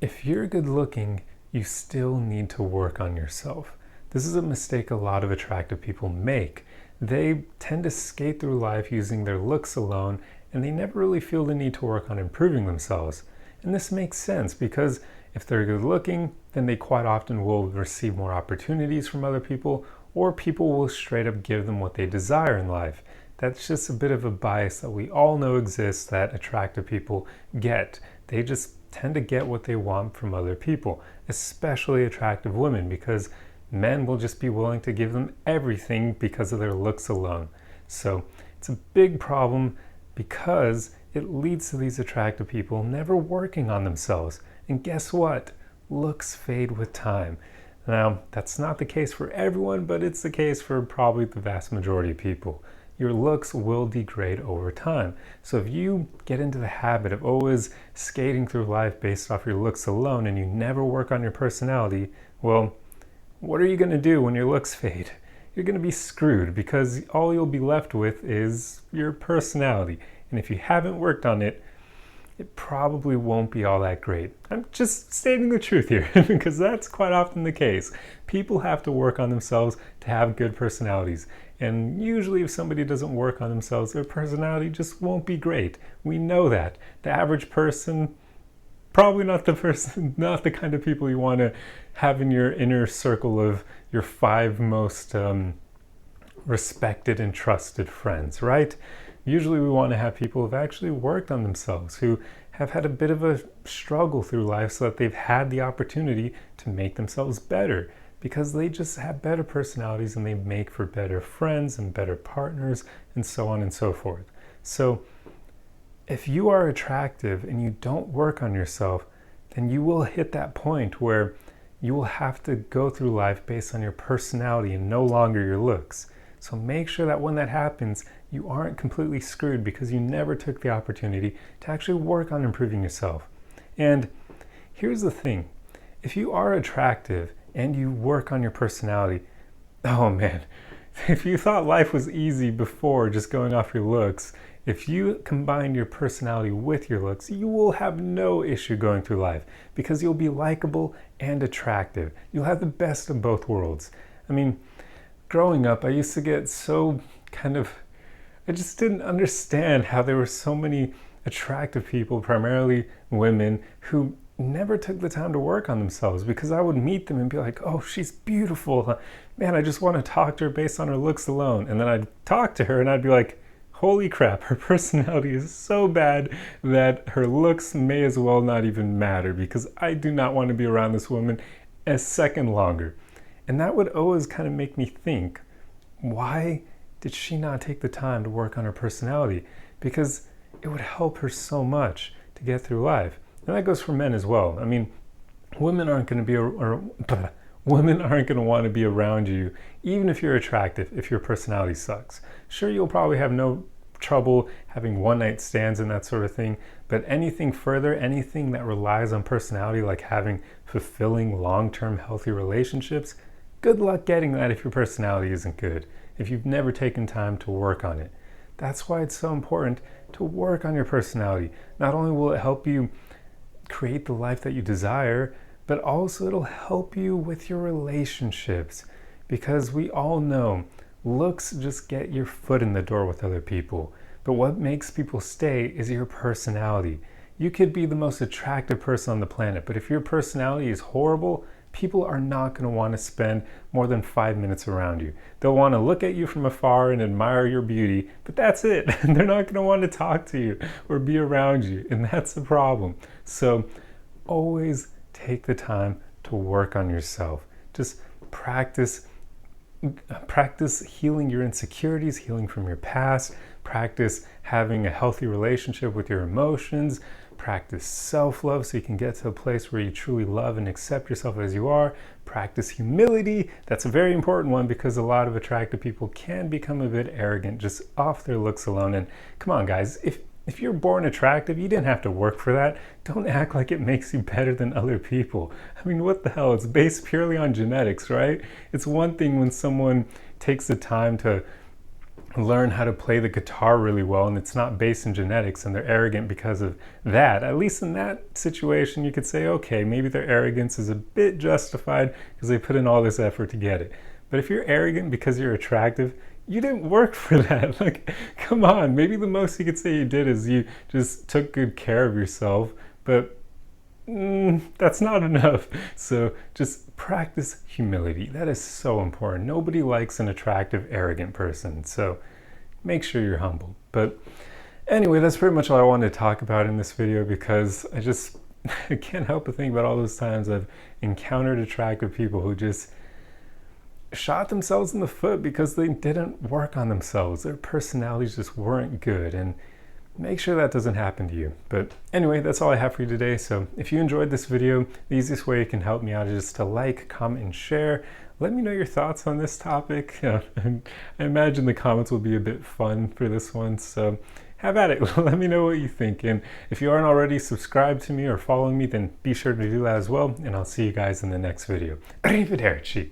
If you're good looking, you still need to work on yourself. This is a mistake a lot of attractive people make. They tend to skate through life using their looks alone, and they never really feel the need to work on improving themselves. And this makes sense because if they're good looking, then they quite often will receive more opportunities from other people, or people will straight up give them what they desire in life. That's just a bit of a bias that we all know exists that attractive people get. They just tend to get what they want from other people, especially attractive women, because men will just be willing to give them everything because of their looks alone. So it's a big problem because it leads to these attractive people never working on themselves. And guess what? Looks fade with time. Now, that's not the case for everyone, but it's the case for probably the vast majority of people. Your looks will degrade over time. So if you get into the habit of always skating through life based off your looks alone and you never work on your personality, well, what are you going to do when your looks fade? You're going to be screwed because all you'll be left with is your personality. And if you haven't worked on it, it probably won't be all that great. I'm just stating the truth here because that's quite often the case. People have to work on themselves to have good personalities. And usually if somebody doesn't work on themselves, their personality just won't be great. We know that. The average person, probably not the kind of people you want to have in your inner circle of your 5 most respected and trusted friends, right? Usually we want to have people who've actually worked on themselves, who have had a bit of a struggle through life so that they've had the opportunity to make themselves better because they just have better personalities and they make for better friends and better partners and so on and so forth. So if you are attractive and you don't work on yourself, then you will hit that point where you will have to go through life based on your personality and no longer your looks. So make sure that when that happens, you aren't completely screwed because you never took the opportunity to actually work on improving yourself. And here's the thing, if you are attractive and you work on your personality, oh man, if you thought life was easy before just going off your looks, if you combine your personality with your looks, you will have no issue going through life because you'll be likable and attractive. You'll have the best of both worlds. I mean, growing up, I used to get so I just didn't understand how there were so many attractive people, primarily women, who never took the time to work on themselves because I would meet them and be like, oh, she's beautiful. Man, I just want to talk to her based on her looks alone. And then I'd talk to her and I'd be like, holy crap, her personality is so bad that her looks may as well not even matter because I do not want to be around this woman a second longer. And that would always kind of make me think, why did she not take the time to work on her personality? Because it would help her so much to get through life. And that goes for men as well. I mean, women aren't going to want to be around you, even if you're attractive, if your personality sucks. Sure, you'll probably have no trouble having one-night stands and that sort of thing, but anything further, anything that relies on personality, like having fulfilling, long-term, healthy relationships, good luck getting that if your personality isn't good, if you've never taken time to work on it. That's why it's so important to work on your personality. Not only will it help you create the life that you desire, but also it'll help you with your relationships. Because we all know looks just get your foot in the door with other people. But what makes people stay is your personality. You could be the most attractive person on the planet, but if your personality is horrible, people are not going to want to spend more than 5 minutes around you. They'll want to look at you from afar and admire your beauty, but that's it. They're not going to want to talk to you or be around you, and that's the problem. So always take the time to work on yourself. Just practice healing your insecurities, healing from your past, practice having a healthy relationship with your emotions, practice self-love so you can get to a place where you truly love and accept yourself as you are. Practice humility. That's a very important one because a lot of attractive people can become a bit arrogant just off their looks alone. And come on, guys, if you're born attractive, you didn't have to work for that. Don't act like it makes you better than other people. I mean, what the hell? It's based purely on genetics, right? It's one thing when someone takes the time to learn how to play the guitar really well and it's not based in genetics and they're arrogant because of that, at least in that situation you could say, okay, maybe their arrogance is a bit justified because they put in all this effort to get it. But if you're arrogant because you're attractive, you didn't work for that. Like, come on, maybe the most you could say you did is you just took good care of yourself, but that's not enough. So just practice humility. That is so important. Nobody likes an attractive, arrogant person. So make sure you're humble. But anyway, that's pretty much all I wanted to talk about in this video, because I can't help but think about all those times I've encountered attractive people who just shot themselves in the foot because they didn't work on themselves. Their personalities just weren't good, and make sure that doesn't happen to you. But anyway, that's all I have for you today. So if you enjoyed this video, the easiest way you can help me out is just to like, comment, and share. Let me know your thoughts on this topic. I imagine the comments will be a bit fun for this one, so have at it. Let me know what you think. And if you aren't already subscribed to me or following me, then be sure to do that as well. And I'll see you guys in the next video. Arrivederci.